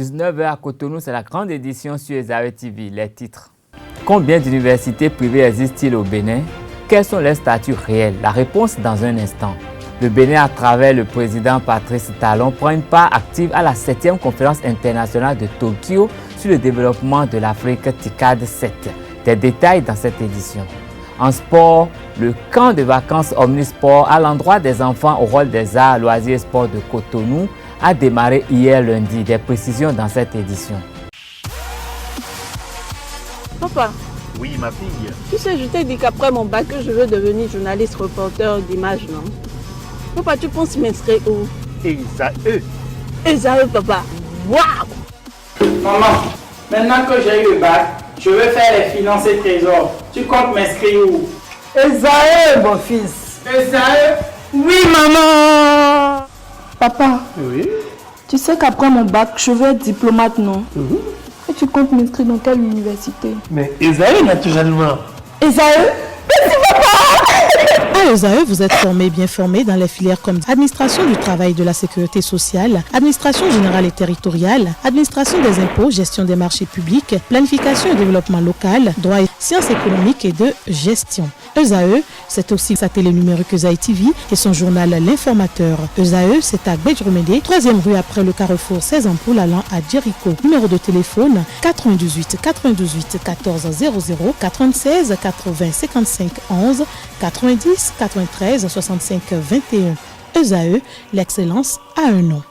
19h à Cotonou, c'est la grande édition sur Esaü TV. Les titres. Combien d'universités privées existent-ils au Bénin? Quels sont les statuts réels? La réponse dans un instant. Le Bénin, à travers le président Patrice Talon, prend une part active à la 7e conférence internationale de Tokyo sur le développement de l'Afrique TICAD 7. Des détails dans cette édition. En sport, le camp de vacances Omnisport à l'endroit des enfants au rôle des arts, loisirs et sports de Cotonou a démarré hier lundi. Des précisions dans cette édition. Papa. Oui, ma fille. Tu sais, je t'ai dit qu'après mon bac, je veux devenir journaliste reporter d'image, non? Papa, tu penses m'inscrire où? Esaü. Esaü, papa. Waouh! Maman, maintenant que j'ai eu le bac, je veux faire les finances et trésors. Tu comptes m'inscrire où? Esaü, mon fils. Esaü? Oui, maman. Papa, Oui. tu sais qu'après mon bac, je veux être diplomate, non? Et tu comptes m'inscrire dans quelle université? Mais Esaü, naturellement. Esaü? À Esaü, vous êtes bien formé dans les filières comme administration du travail et de la sécurité sociale, administration générale et territoriale, administration des impôts, gestion des marchés publics, planification et développement local, droit et sciences économiques et de gestion. Esaü, c'est aussi sa télé numérique Esaü TV et son journal L'Informateur. Esaü, c'est à Bédjoumédé, 3e rue après le carrefour 16 ampoules allant à Jericho. Numéro de téléphone 98 98 14 00 96 80 55 11 90 93 65 21. Esaü, l'excellence a un nom.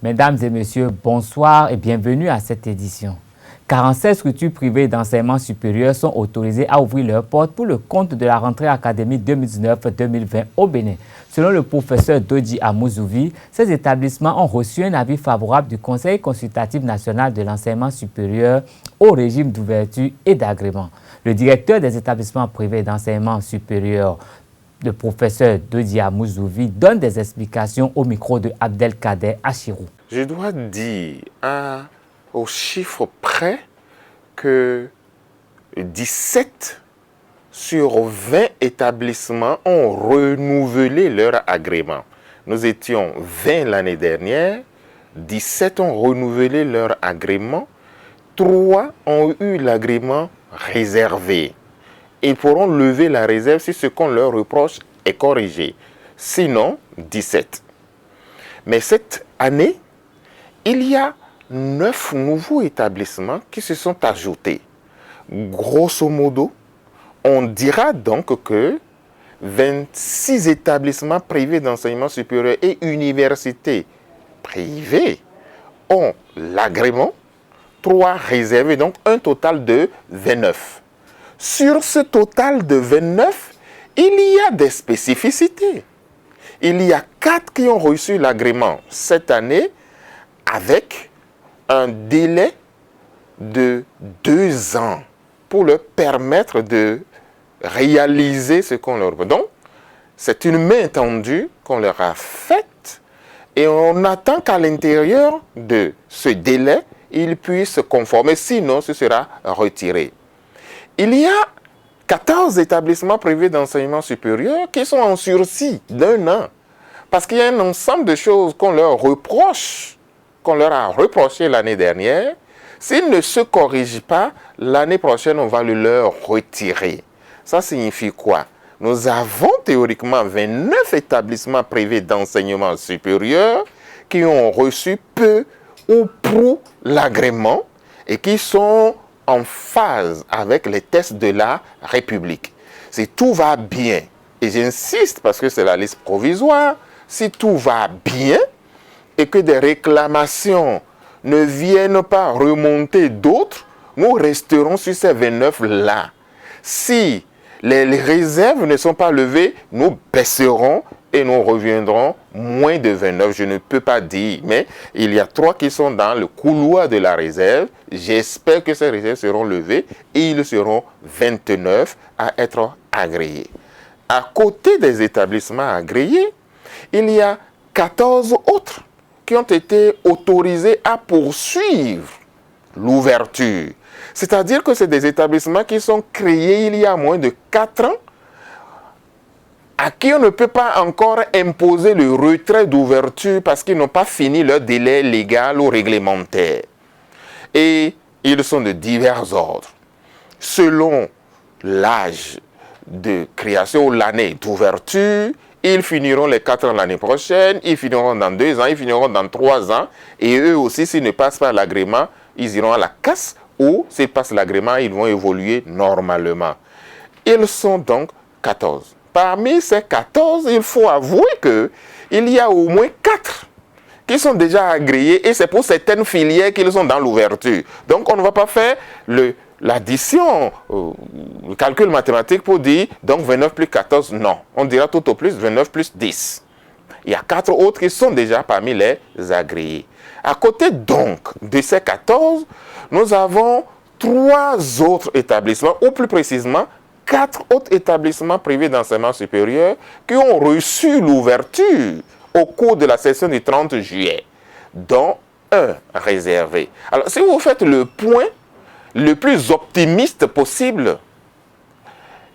Mesdames et messieurs, bonsoir et bienvenue à cette édition. 46 structures privées d'enseignement supérieur sont autorisées à ouvrir leurs portes pour le compte de la rentrée académique 2019-2020 au Bénin. Selon le professeur Dodji Amouzouvi, ces établissements ont reçu un avis favorable du Conseil consultatif national de l'enseignement supérieur au régime d'ouverture et d'agrément. Le directeur des établissements privés d'enseignement supérieur, le professeur Dodji Amouzouvi, donne des explications au micro de Abdelkader Achirou. Je dois dire au chiffre près que 17 sur 20 établissements ont renouvelé leur agrément. Nous étions 20 l'année dernière, 17 ont renouvelé leur agrément, 3 ont eu l'agrément réservé. Ils pourront lever la réserve si ce qu'on leur reproche est corrigé. Sinon, 17. Mais cette année, il y a 9 nouveaux établissements qui se sont ajoutés. Grosso modo, on dira donc que 26 établissements privés d'enseignement supérieur et universités privées ont l'agrément, 3 réservés, donc un total de 29. Sur ce total de 29, il y a des spécificités. Il y a 4 qui ont reçu l'agrément cette année avec un délai de 2 ans pour leur permettre de réaliser ce qu'on leur veut. Donc, c'est une main tendue qu'on leur a faite et on attend qu'à l'intérieur de ce délai, ils puissent se conformer, sinon ce sera retiré. Il y a 14 établissements privés d'enseignement supérieur qui sont en sursis d'1 an parce qu'il y a un ensemble de choses qu'on leur reproche, qu'on leur a reproché l'année dernière. S'ils ne se corrigent pas, l'année prochaine, on va le leur retirer. Ça signifie quoi? Nous avons théoriquement 29 établissements privés d'enseignement supérieur qui ont reçu peu ou prou l'agrément et qui sont en phase avec les tests de la République. Si tout va bien, et j'insiste parce que c'est la liste provisoire, si tout va bien et que des réclamations ne viennent pas remonter d'autres, nous resterons sur ces 29-là. Si les réserves ne sont pas levées, nous baisserons et nous reviendrons moins de 29. Je ne peux pas dire, mais il y a 3 qui sont dans le couloir de la réserve. J'espère que ces réserves seront levées et ils seront 29 à être agréés. À côté des établissements agréés, il y a 14 autres qui ont été autorisés à poursuivre l'ouverture. C'est-à-dire que c'est des établissements qui sont créés il y a moins de 4 ans à qui on ne peut pas encore imposer le retrait d'ouverture parce qu'ils n'ont pas fini leur délai légal ou réglementaire. Et ils sont de divers ordres. Selon l'âge de création ou l'année d'ouverture, ils finiront les 4 ans l'année prochaine, ils finiront dans 2 ans, ils finiront dans 3 ans. Et eux aussi, s'ils ne passent pas l'agrément, ils iront à la casse ou s'ils passent l'agrément, ils vont évoluer normalement. Ils sont donc 14. Parmi ces 14, il faut avouer qu'il y a au moins 4 qui sont déjà agréés et c'est pour certaines filières qu'ils sont dans l'ouverture. Donc on ne va pas faire l'addition, le calcul mathématique pour dire donc 29 plus 14, non. On dira tout au plus 29 plus 10. Il y a 4 autres qui sont déjà parmi les agréés. À côté donc de ces 14, nous avons 3 autres établissements, ou plus précisément 4 autres établissements privés d'enseignement supérieur qui ont reçu l'ouverture au cours de la session du 30 juillet, dont un réservé. Alors, si vous faites le point le plus optimiste possible,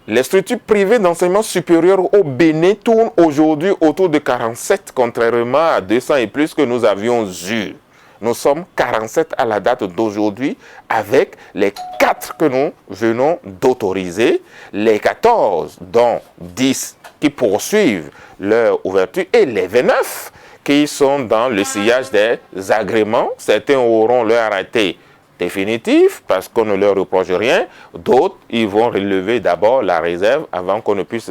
les structures privées d'enseignement supérieur au Bénin tournent aujourd'hui autour de 47, contrairement à 200 et plus que nous avions eu. Nous sommes 47 à la date d'aujourd'hui avec les 4 que nous venons d'autoriser, les 14 dont 10 qui poursuivent leur ouverture et les 29 qui sont dans le sillage des agréments. Certains auront leur arrêté définitif parce qu'on ne leur reproche rien. D'autres, ils vont relever d'abord la réserve avant qu'on ne puisse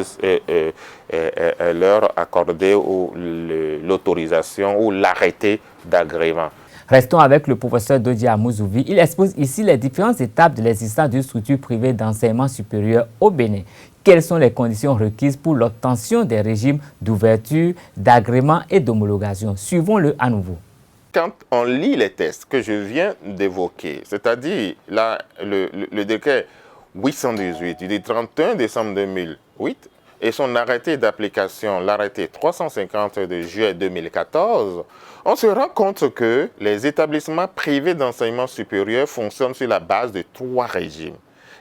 leur accorder l'autorisation ou l'arrêté d'agrément. Restons avec le professeur Dodi Amouzouvi. Il expose ici les différentes étapes de l'existence d'une structure privée d'enseignement supérieur au Bénin. Quelles sont les conditions requises pour l'obtention des régimes d'ouverture, d'agrément et d'homologation? Suivons-le à nouveau. Quand on lit les tests que je viens d'évoquer, c'est-à-dire le décret 818 du 31 décembre 2008 et son arrêté d'application, l'arrêté 350 de juillet 2014, on se rend compte que les établissements privés d'enseignement supérieur fonctionnent sur la base de 3 régimes.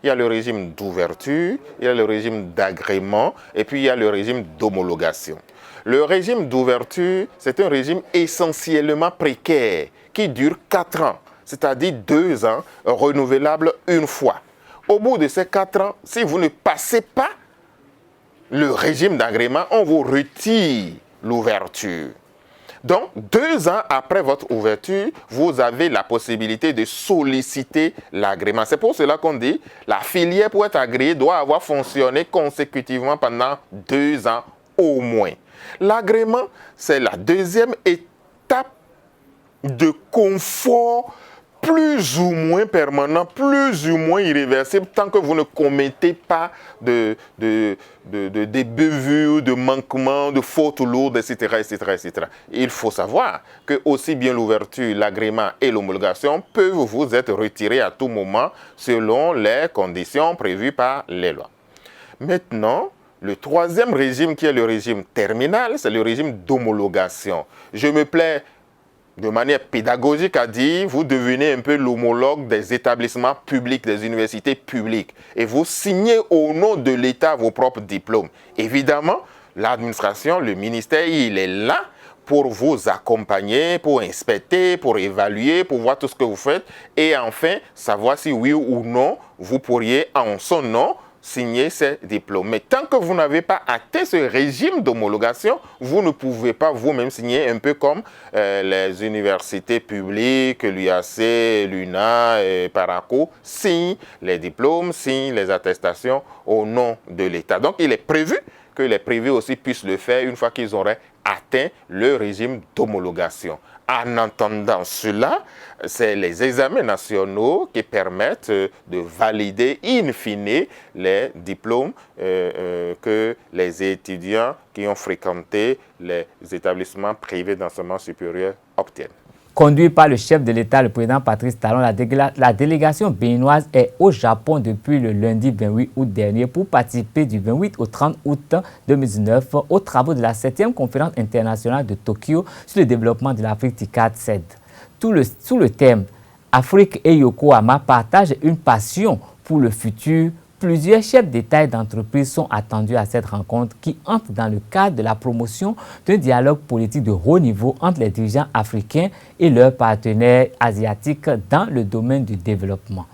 Il y a le régime d'ouverture, il y a le régime d'agrément et puis il y a le régime d'homologation. Le régime d'ouverture, c'est un régime essentiellement précaire qui dure 4 ans, c'est-à-dire 2 ans, renouvelable une fois. Au bout de ces 4 ans, si vous ne passez pas le régime d'agrément, on vous retire l'ouverture. Donc, 2 ans après votre ouverture, vous avez la possibilité de solliciter l'agrément. C'est pour cela qu'on dit la filière pour être agréée doit avoir fonctionné consécutivement pendant 2 ans au moins. L'agrément, c'est la deuxième étape de confort plus ou moins permanent, plus ou moins irréversible, tant que vous ne commettez pas de bévues, de manquements, de fautes lourdes, etc., etc., etc. Il faut savoir que aussi bien l'ouverture, l'agrément et l'homologation peuvent vous être retirés à tout moment selon les conditions prévues par les lois. Maintenant, le 3e régime qui est le régime terminal, c'est le régime d'homologation. Je me plais de manière pédagogique à dire, vous devenez un peu l'homologue des établissements publics, des universités publiques. Et vous signez au nom de l'État vos propres diplômes. Évidemment, l'administration, le ministère, il est là pour vous accompagner, pour inspecter, pour évaluer, pour voir tout ce que vous faites. Et enfin, savoir si oui ou non, vous pourriez en son nom signer ces diplômes. Mais tant que vous n'avez pas atteint ce régime d'homologation, vous ne pouvez pas vous-même signer, un peu comme les universités publiques, l'UAC, l'UNA et Paraco, signent les diplômes, signent les attestations au nom de l'État. Donc, il est prévu que les privés aussi puissent le faire une fois qu'ils auraient atteint le régime d'homologation. En entendant cela, c'est les examens nationaux qui permettent de valider in fine les diplômes que les étudiants qui ont fréquenté les établissements privés d'enseignement supérieur obtiennent. Conduit par le chef de l'État, le président Patrice Talon, la délégation béninoise est au Japon depuis le lundi 28 août dernier pour participer du 28 au 30 août 2019 aux travaux de la 7e conférence internationale de Tokyo sur le développement de l'Afrique TICAD-7. Sous le thème « Afrique et Yokohama partagent une passion pour le futur Plusieurs chefs d'État et d'entreprise sont attendus à cette rencontre qui entre dans le cadre de la promotion d'un dialogue politique de haut niveau entre les dirigeants africains et leurs partenaires asiatiques dans le domaine du développement.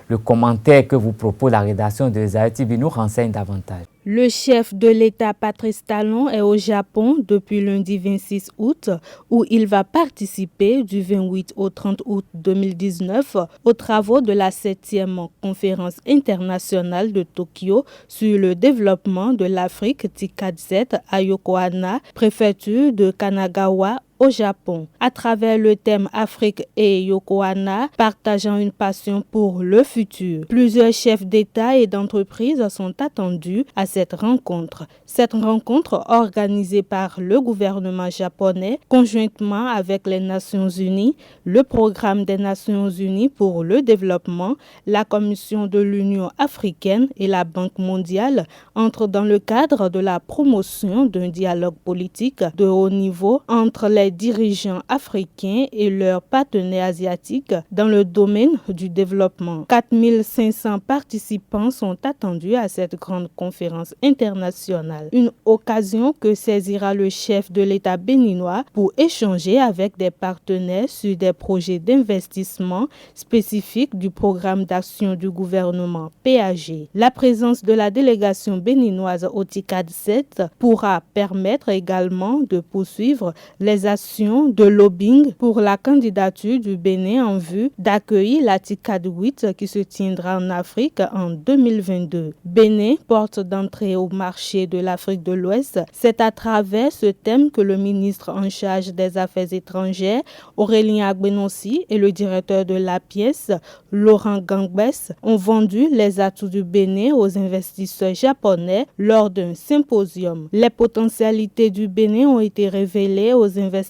Le commentaire que vous propose la rédaction de Zaïre TV nous renseigne davantage. Le chef de l'État Patrice Talon est au Japon depuis lundi 26 août où il va participer du 28 au 30 août 2019 aux travaux de la 7e conférence internationale de Tokyo sur le développement de l'Afrique TICAD-7 à Yokohama, préfecture de Kanagawa, au Japon, à travers le thème Afrique et Yokohama, partageant une passion pour le futur. Plusieurs chefs d'État et d'entreprise sont attendus à cette rencontre. Cette rencontre, organisée par le gouvernement japonais, conjointement avec les Nations Unies, le Programme des Nations Unies pour le développement, la Commission de l'Union africaine et la Banque mondiale, entre dans le cadre de la promotion d'un dialogue politique de haut niveau entre les dirigeants africains et leurs partenaires asiatiques dans le domaine du développement. 4500 participants sont attendus à cette grande conférence internationale. Une occasion que saisira le chef de l'État béninois pour échanger avec des partenaires sur des projets d'investissement spécifiques du programme d'action du gouvernement PAG. La présence de la délégation béninoise au TICAD 7 pourra permettre également de poursuivre les de lobbying pour la candidature du Bénin en vue d'accueillir la TICAD 8 qui se tiendra en Afrique en 2022. Bénin, porte d'entrée au marché de l'Afrique de l'Ouest, c'est à travers ce thème que le ministre en charge des Affaires étrangères, Aurélien Agbenossi, et le directeur de l'APIES, Laurent Gangbès, ont vendu les atouts du Bénin aux investisseurs japonais lors d'un symposium. Les potentialités du Bénin ont été révélées aux investisseurs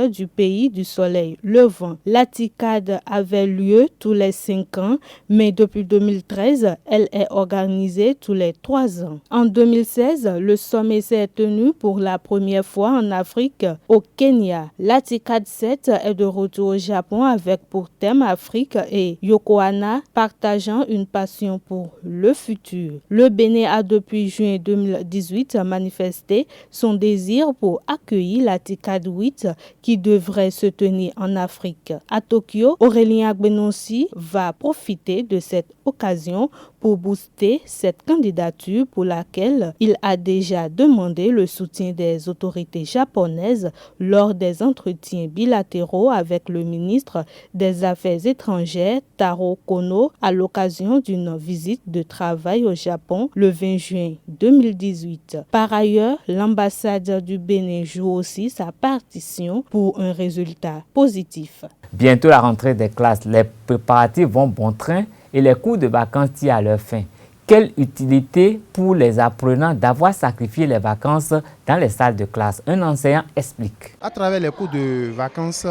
du pays du soleil levant. La TICAD avait lieu tous les 5 ans, mais depuis 2013, elle est organisée tous les 3 ans. En 2016, le sommet s'est tenu pour la première fois en Afrique, au Kenya. La TICAD 7 est de retour au Japon avec pour thème Afrique et Yokohama, partageant une passion pour le futur. Le Bénin a depuis juin 2018 manifesté son désir pour accueillir la TICAD 8 qui devrait se tenir en Afrique. À Tokyo, Aurélien Agbenossi va profiter de cette occasion pour booster cette candidature pour laquelle il a déjà demandé le soutien des autorités japonaises lors des entretiens bilatéraux avec le ministre des Affaires étrangères Taro Kono à l'occasion d'une visite de travail au Japon le 20 juin 2018. Par ailleurs, l'ambassade du Bénin joue aussi sa partition pour un résultat positif. Bientôt la rentrée des classes, les préparatifs vont bon train et les cours de vacances tirent à leur fin. Quelle utilité pour les apprenants d'avoir sacrifié les vacances dans les salles de classe? Un enseignant explique. À travers les cours de vacances,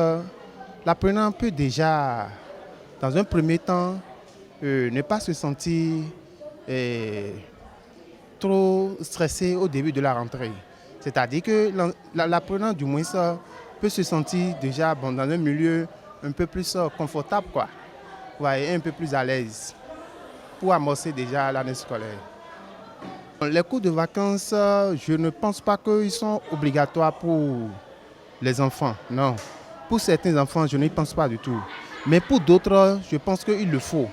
l'apprenant peut déjà, dans un premier temps, ne pas se sentir trop stressé au début de la rentrée. C'est-à-dire que l'apprenant, du moins, peut se sentir déjà dans un milieu un peu plus confortable, quoi. Et un peu plus à l'aise pour amorcer déjà l'année scolaire. Les cours de vacances, je ne pense pas qu'ils sont obligatoires pour les enfants, non. Pour certains enfants, je n'y pense pas du tout. Mais pour d'autres, je pense qu'il le faut.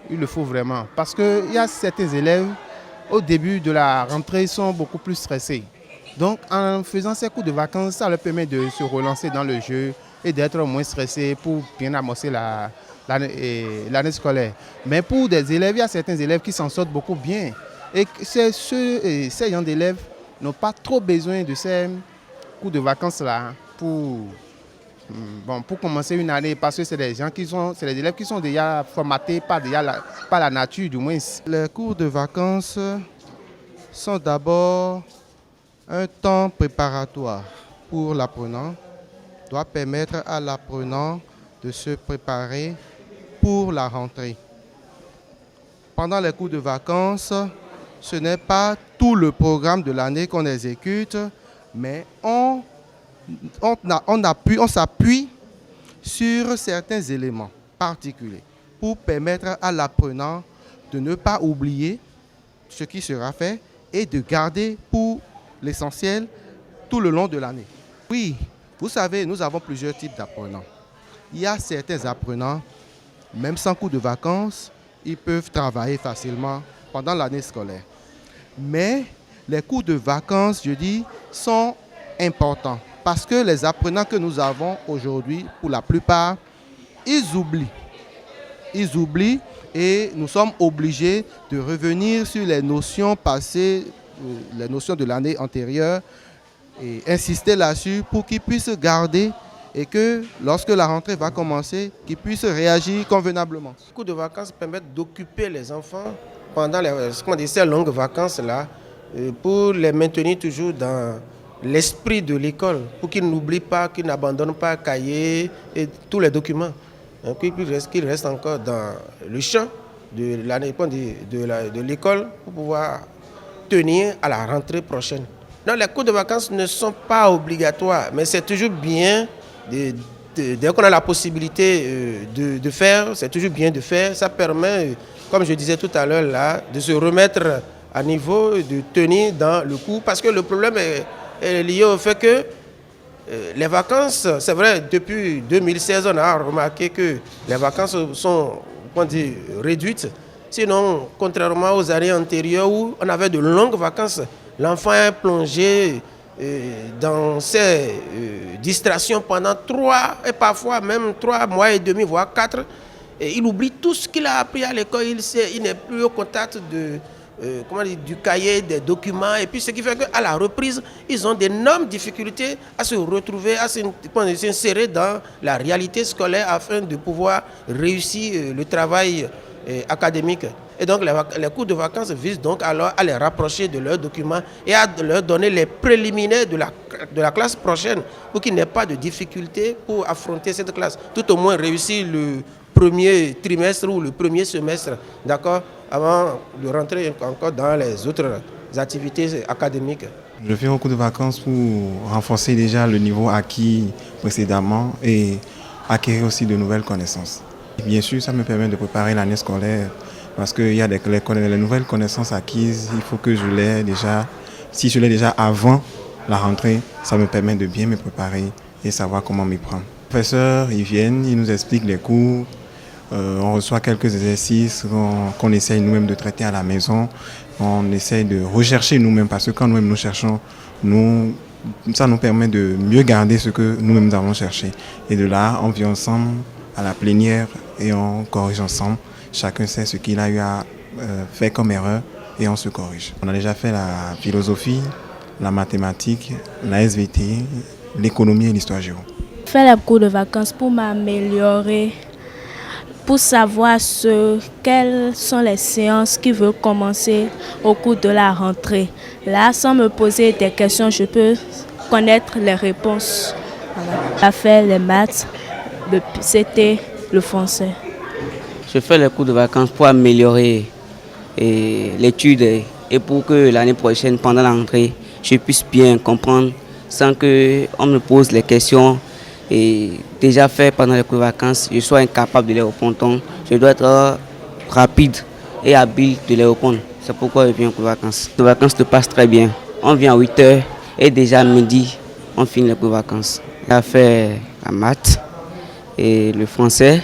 Il le faut vraiment. Parce qu'il y a certains élèves, au début de la rentrée, ils sont beaucoup plus stressés. Donc, en faisant ces cours de vacances, ça leur permet de se relancer dans le jeu et d'être moins stressés pour bien amorcer l'année scolaire. Mais pour des élèves, il y a certains élèves qui s'en sortent beaucoup bien. Et ces gens d'élèves n'ont pas trop besoin de ces cours de vacances-là pour commencer une année, parce que c'est des élèves qui sont déjà formatés par la nature, du moins. Les cours de vacances sont d'abord un temps préparatoire pour l'apprenant, doit permettre à l'apprenant de se préparer pour la rentrée. Pendant les cours de vacances, ce n'est pas tout le programme de l'année qu'on exécute, mais on s'appuie sur certains éléments particuliers pour permettre à l'apprenant de ne pas oublier ce qui sera fait et de garder pour l'essentiel tout le long de l'année. Oui, vous savez, nous avons plusieurs types d'apprenants. Il y a certains apprenants, même sans cours de vacances, ils peuvent travailler facilement pendant l'année scolaire. Mais les cours de vacances, je dis, sont importants parce que les apprenants que nous avons aujourd'hui, pour la plupart, ils oublient. Ils oublient et nous sommes obligés de revenir sur les notions passées, les notions de l'année antérieure et insister là-dessus pour qu'ils puissent garder et que lorsque la rentrée va commencer, qu'ils puissent réagir convenablement. Les cours de vacances permettent d'occuper les enfants pendant ces longues vacances-là pour les maintenir toujours dans l'esprit de l'école, pour qu'ils n'oublient pas, qu'ils n'abandonnent pas cahiers et tous les documents, qu'ils restent encore dans le champ de l'année de l'école pour pouvoir tenir à la rentrée prochaine. Donc les cours de vacances ne sont pas obligatoires, mais c'est toujours bien, dès qu'on a la possibilité de faire, c'est toujours bien de faire. Ça permet, comme je disais tout à l'heure, là, de se remettre à niveau, de tenir dans le coup, parce que le problème est lié au fait que les vacances, c'est vrai, depuis 2016, on a remarqué que les vacances sont réduites. Sinon, contrairement aux années antérieures où on avait de longues vacances, l'enfant est plongé dans ses distractions pendant 3 et parfois même 3 mois et demi, voire 4. Et il oublie tout ce qu'il a appris à l'école. Il n'est plus au contact du cahier, des documents. Et puis ce qui fait qu'à la reprise, ils ont d'énormes difficultés à se retrouver, à s'insérer dans la réalité scolaire afin de pouvoir réussir le travail académique. Et donc les cours de vacances visent donc alors à les rapprocher de leurs documents et à leur donner les préliminaires de la classe prochaine pour qu'il n'y ait pas de difficultés pour affronter cette classe. Tout au moins réussir le premier trimestre ou le premier semestre, d'accord, avant de rentrer encore dans les autres activités académiques. Je fais un cours de vacances pour renforcer déjà le niveau acquis précédemment et acquérir aussi de nouvelles connaissances. Bien sûr, ça me permet de préparer l'année scolaire parce qu'il y a les nouvelles connaissances acquises, il faut que je l'ai déjà. Si je l'ai déjà avant la rentrée, ça me permet de bien me préparer et savoir comment m'y prendre. Les professeurs, ils viennent, ils nous expliquent les cours, on reçoit quelques exercices qu'on essaye nous-mêmes de traiter à la maison, on essaye de rechercher nous-mêmes parce que quand nous-mêmes nous cherchons, ça nous permet de mieux garder ce que nous-mêmes nous avons cherché. Et de là, on vient ensemble à la plénière et on corrige ensemble. Chacun sait ce qu'il a eu à faire comme erreur et on se corrige. On a déjà fait la philosophie, la mathématique, la SVT, l'économie et l'histoire géo. Je fais les cours de vacances pour m'améliorer, pour savoir quelles sont les séances qui veulent commencer au cours de la rentrée. Là, sans me poser des questions, je peux connaître les réponses. J'ai fait les maths, c'était le français. Je fais les cours de vacances pour améliorer l'étude et pour que l'année prochaine, pendant la rentrée, je puisse bien comprendre sans qu'on me pose les questions. Et déjà fait pendant les cours de vacances, je sois incapable de les répondre. Donc, je dois être rapide et habile de les répondre. C'est pourquoi je viens aux cours de vacances. Les vacances se passent très bien. On vient à 8h et déjà à midi, on finit les cours de vacances. J'ai fait la maths et le français,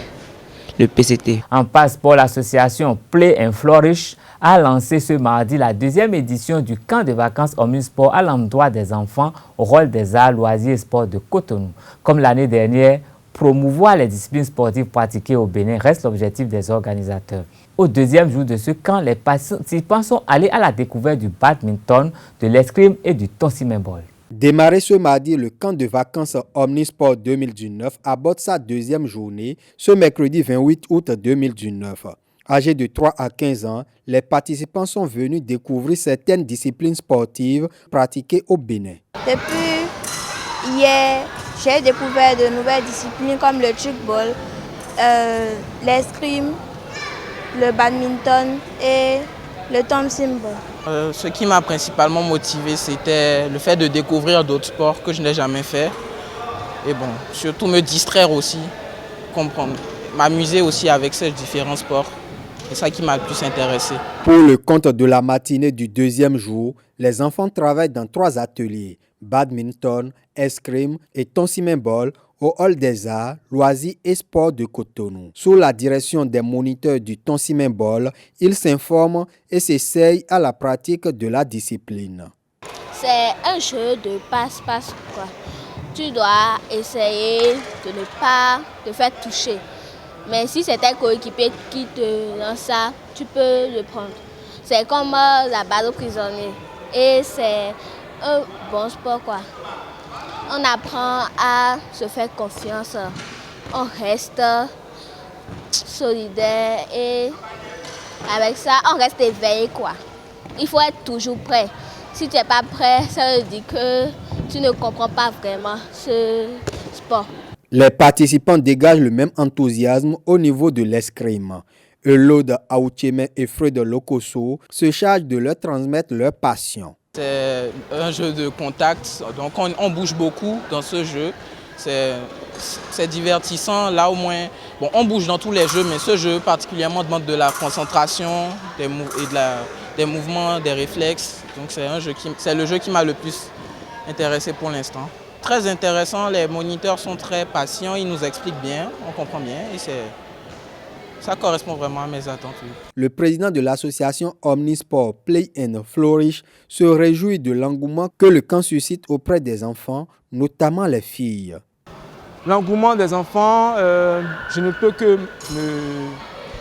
le PCT. En passeport, l'association Play and Flourish a lancé ce mardi la 2e édition du camp de vacances Omnisport à l'endroit des enfants au rôle des arts, loisirs et sports de Cotonou. Comme l'année dernière, promouvoir les disciplines sportives pratiquées au Bénin reste l'objectif des organisateurs. Au 2e jour de ce camp, les participants sont allés à la découverte du badminton, de l'escrime et du tonsimembol. Démarré ce mardi, le camp de vacances Omnisport 2019 aborde sa 2e journée ce mercredi 28 août 2019. Âgés de 3 à 15 ans, les participants sont venus découvrir certaines disciplines sportives pratiquées au Bénin. Depuis hier, j'ai découvert de nouvelles disciplines comme le kickball, l'escrime, le badminton et le tonsimembol. Ce qui m'a principalement motivé, c'était le fait de découvrir d'autres sports que je n'ai jamais fait. Et bon, surtout me distraire aussi, comprendre, m'amuser aussi avec ces différents sports. C'est ça qui m'a le plus intéressé. Pour le compte de la matinée du deuxième jour, les enfants travaillent dans 3 ateliers, badminton, escrime et tonsimembol, au Hall des Arts, Loisirs et Sports de Cotonou. Sous la direction des moniteurs du tonsimembol, ils s'informent et s'essayent à la pratique de la discipline. C'est un jeu de passe-passe, quoi. Tu dois essayer de ne pas te faire toucher. Mais si c'est tes coéquipiers qui te lancent ça, tu peux le prendre. C'est comme la balle au prisonnier. Et c'est un bon sport, quoi. On apprend à se faire confiance. On reste solidaire et avec ça, on reste éveillé, quoi. Il faut être toujours prêt. Si tu n'es pas prêt, ça veut dire que tu ne comprends pas vraiment ce sport. Les participants dégagent le même enthousiasme au niveau de l'escrime. Eulode Aoucheme et Fred Lokoso se chargent de leur transmettre leur passion. C'est un jeu de contact, donc on bouge beaucoup dans ce jeu. C'est divertissant, là au moins, bon, on bouge dans tous les jeux, mais ce jeu particulièrement demande de la concentration des mouvements, des réflexes. Donc c'est le jeu qui m'a le plus intéressé pour l'instant. Très intéressant, les moniteurs sont très patients, ils nous expliquent bien, on comprend bien et ça correspond vraiment à mes attentes. Oui. Le président de l'association Omnisport Play and Flourish se réjouit de l'engouement que le camp suscite auprès des enfants, notamment les filles. L'engouement des enfants, je ne peux que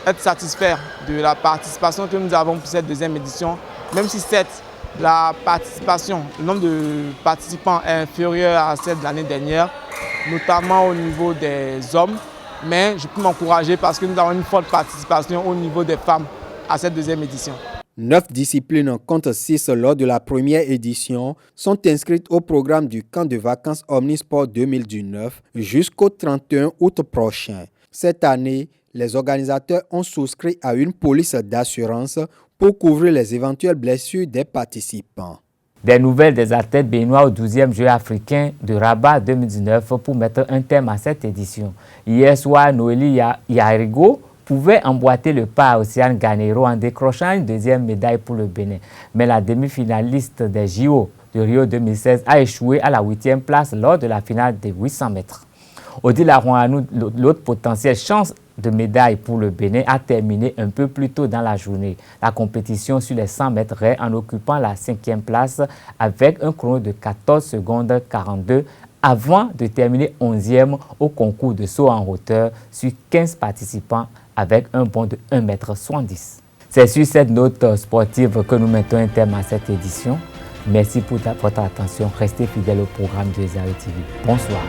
être satisfait de la participation que nous avons pour cette deuxième édition, même si la participation, le nombre de participants est inférieur à celle de l'année dernière, notamment au niveau des hommes. Mais je peux m'encourager parce que nous avons une forte participation au niveau des femmes à cette deuxième édition. 9 disciplines contre 6 lors de la première édition sont inscrites au programme du camp de vacances Omnisport 2019 jusqu'au 31 août prochain. Cette année, les organisateurs ont souscrit à une police d'assurance pour couvrir les éventuelles blessures des participants. Des nouvelles des athlètes béninois au 12e Jeux africains de Rabat 2019 pour mettre un terme à cette édition. Hier soir, Noélie Yarigo pouvait emboîter le pas à Océane Ganero en décrochant une deuxième médaille pour le Bénin. Mais la demi-finaliste des JO de Rio 2016 a échoué à la 8e place lors de la finale des 800 mètres. Odile Arouanou, l'autre potentielle chance de médaille pour le Bénin, a terminé un peu plus tôt dans la journée. La compétition sur les 100 mètres raies en occupant la 5e place avec un chrono de 14 secondes 42 avant de terminer 11e au concours de saut en hauteur sur 15 participants avec un bond de 1,70 m. C'est sur cette note sportive que nous mettons un terme à cette édition. Merci pour votre attention. Restez fidèles au programme de Zaï TV. Bonsoir.